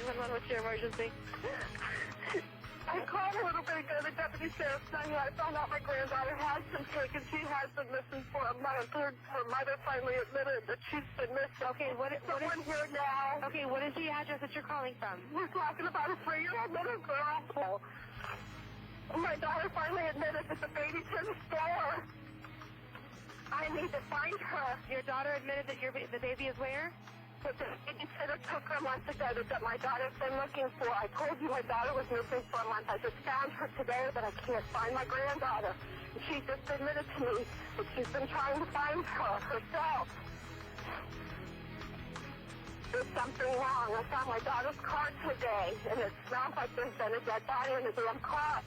911, what's your emergency? I called a little bit ago. The deputy sheriff saying I found out my granddaughter has been taken. She has been missing for a month. Her mother finally admitted that she's been missing. Okay, what is here now? Okay, what is the address that you're calling from? We're talking about a 3-year-old little girl. My daughter finally admitted that the baby's in the store. I need to find her. Your daughter admitted that the baby is where? But the babysitter took her months ago that my daughter's been looking for. I told you my daughter was missing for a month. I just found her today, but I can't find my granddaughter. And she just admitted to me that she's been trying to find her herself. There's something wrong. I found my daughter's car today, and it sounds like there's been a dead body in the damn car.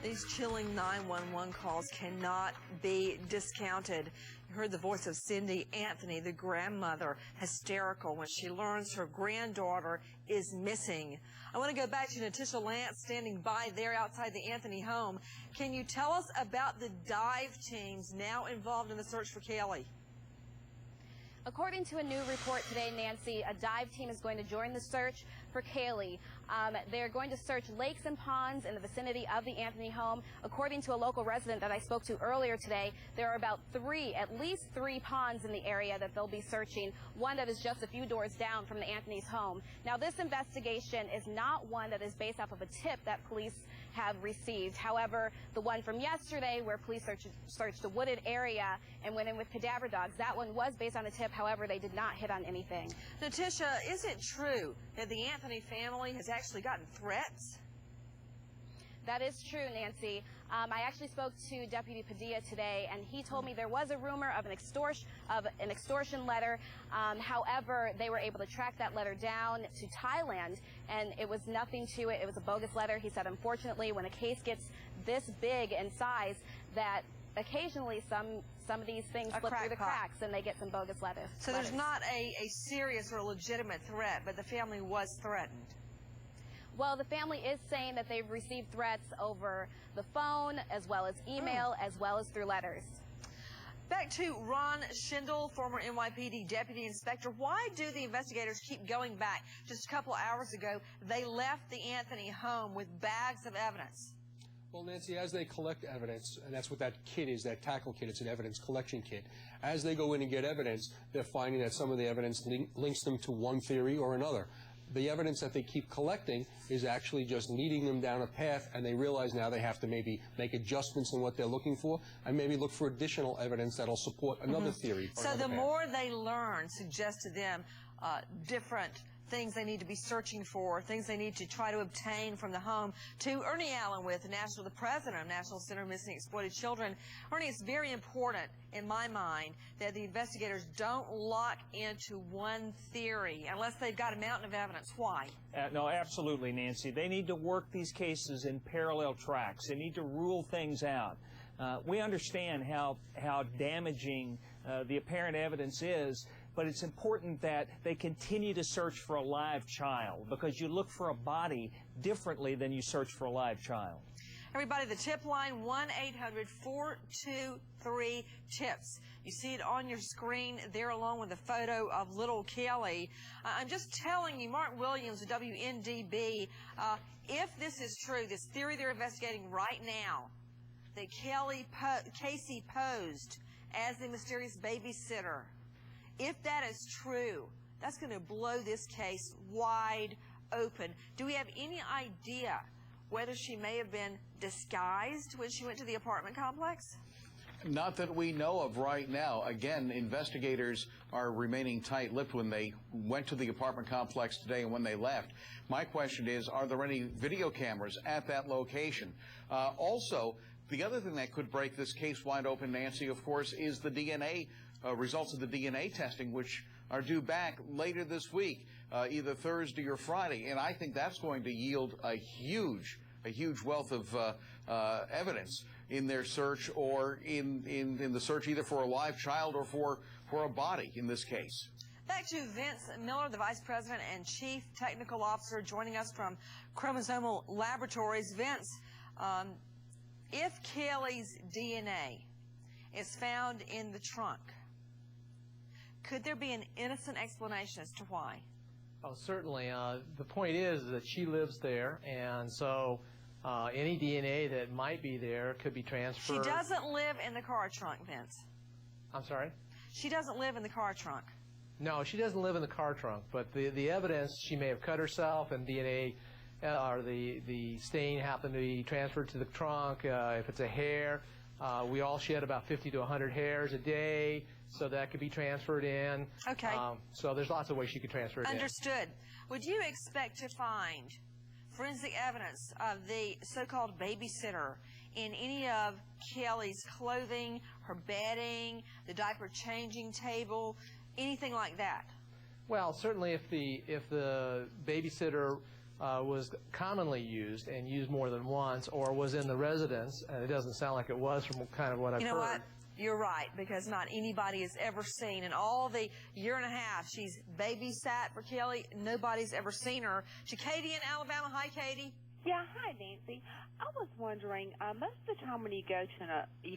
These chilling 911 calls cannot be discounted. You heard the voice of Cindy Anthony, the grandmother, hysterical when she learns her granddaughter is missing. I want to go back to Natisha Lance standing by there outside the Anthony home. Can you tell us about the dive teams now involved in the search for Caylee? According to a new report today, Nancy, a dive team is going to join the search for Caylee. They're going to search lakes and ponds in the vicinity of the Anthony home. According to a local resident that I spoke to earlier today, there are about at least three ponds in the area that they'll be searching, one that is just a few doors down from the Anthony's home. Now, this investigation is not one that is based off of a tip that police have received. However, the one from yesterday where police searched a wooded area and went in with cadaver dogs, that one was based on a tip. However, they did not hit on anything. Natisha, is it true that the Anthony family has actually gotten threats? That is true, Nancy. I actually spoke to Deputy Padilla today, and he told me there was a rumor of an extortion letter. However, they were able to track that letter down to Thailand, and it was nothing to it. It was a bogus letter. He said, unfortunately, when a case gets this big in size, that occasionally some of these things slip through the cracks and they get some bogus letters. So there's not a serious or legitimate threat, but the family was threatened. Well, the family is saying that they've received threats over the phone, as well as email, as well as through letters. Back to Ron Schindel, former NYPD deputy inspector. Why do the investigators keep going back? Just a couple hours ago, they left the Anthony home with bags of evidence. Well, Nancy, as they collect evidence, and that's what that kit is, that tackle kit, it's an evidence collection kit. As they go in and get evidence, they're finding that some of the evidence links them to one theory or another. The evidence that they keep collecting is actually just leading them down a path, and they realize now they have to maybe make adjustments in what they're looking for, and maybe look for additional evidence that'll support another theory. So the more they learn suggests to them different things they need to be searching for, things they need to try to obtain from the home. To Ernie Allen with the president of National Center of Missing and Exploited Children. Ernie, it's very important in my mind that the investigators don't lock into one theory unless they've got a mountain of evidence. Why? No, absolutely, Nancy. They need to work these cases in parallel tracks. They need to rule things out. We understand how damaging the apparent evidence is, but it's important that they continue to search for a live child, because you look for a body differently than you search for a live child. Everybody, the tip line, 1-800-423-TIPS. You see it on your screen there along with a photo of little Caylee. I'm just telling you, Mark Williams of WNDB, if this is true, this theory they're investigating right now, that Casey posed as the mysterious babysitter, if that is true, that's going to blow this case wide open. Do we have any idea whether she may have been disguised when she went to the apartment complex? Not that we know of right now. Again, investigators are remaining tight-lipped when they went to the apartment complex today and when they left. My question is, are there any video cameras at that location? Also, the other thing that could break this case wide open, Nancy, of course, is the DNA results of the DNA testing, which are due back later this week, either Thursday or Friday. And I think that's going to yield a huge wealth of evidence in their search, or in the search either for a live child or for a body in this case. Back to Vince Miller, the Vice President and Chief Technical Officer, joining us from Chromosomal Laboratories. Vince, if Caylee's DNA is found in the trunk, could there be an innocent explanation as to why? Oh, certainly. The point is that she lives there, and so any DNA that might be there could be transferred. She doesn't live in the car trunk, Vince. I'm sorry? She doesn't live in the car trunk. No, she doesn't live in the car trunk, but the evidence, she may have cut herself, and DNA or the stain happened to be transferred to the trunk. If it's a hair, we all shed about 50 to 100 hairs a day, so that could be transferred in. Okay. So there's lots of ways you could transfer it Understood. Would you expect to find forensic evidence of the so-called babysitter in any of Kelly's clothing, her bedding, the diaper changing table, anything like that? Well, certainly if the babysitter was commonly used and used more than once, or was in the residence, and it doesn't sound like it was from kind of what I've heard. You know what? You're right, because not anybody has ever seen, in all the year and a half she's babysat for Kelly, nobody's ever seen her. Katie in Alabama. Hi, Katie. Yeah, hi, Nancy. I was wondering, most of the time when you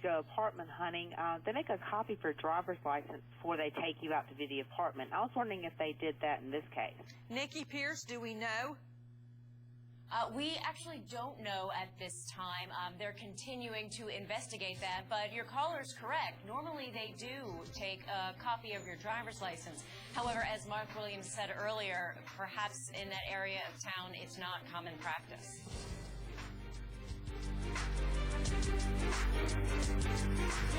go apartment hunting, they make a copy for your driver's license before they take you out to view the apartment. I was wondering if they did that in this case. Nikki Pierce, do we know? We actually don't know at this time. They're continuing to investigate that, but your caller's correct. Normally they do take a copy of your driver's license. However, as Mark Williams said earlier, perhaps in that area of town it's not common practice.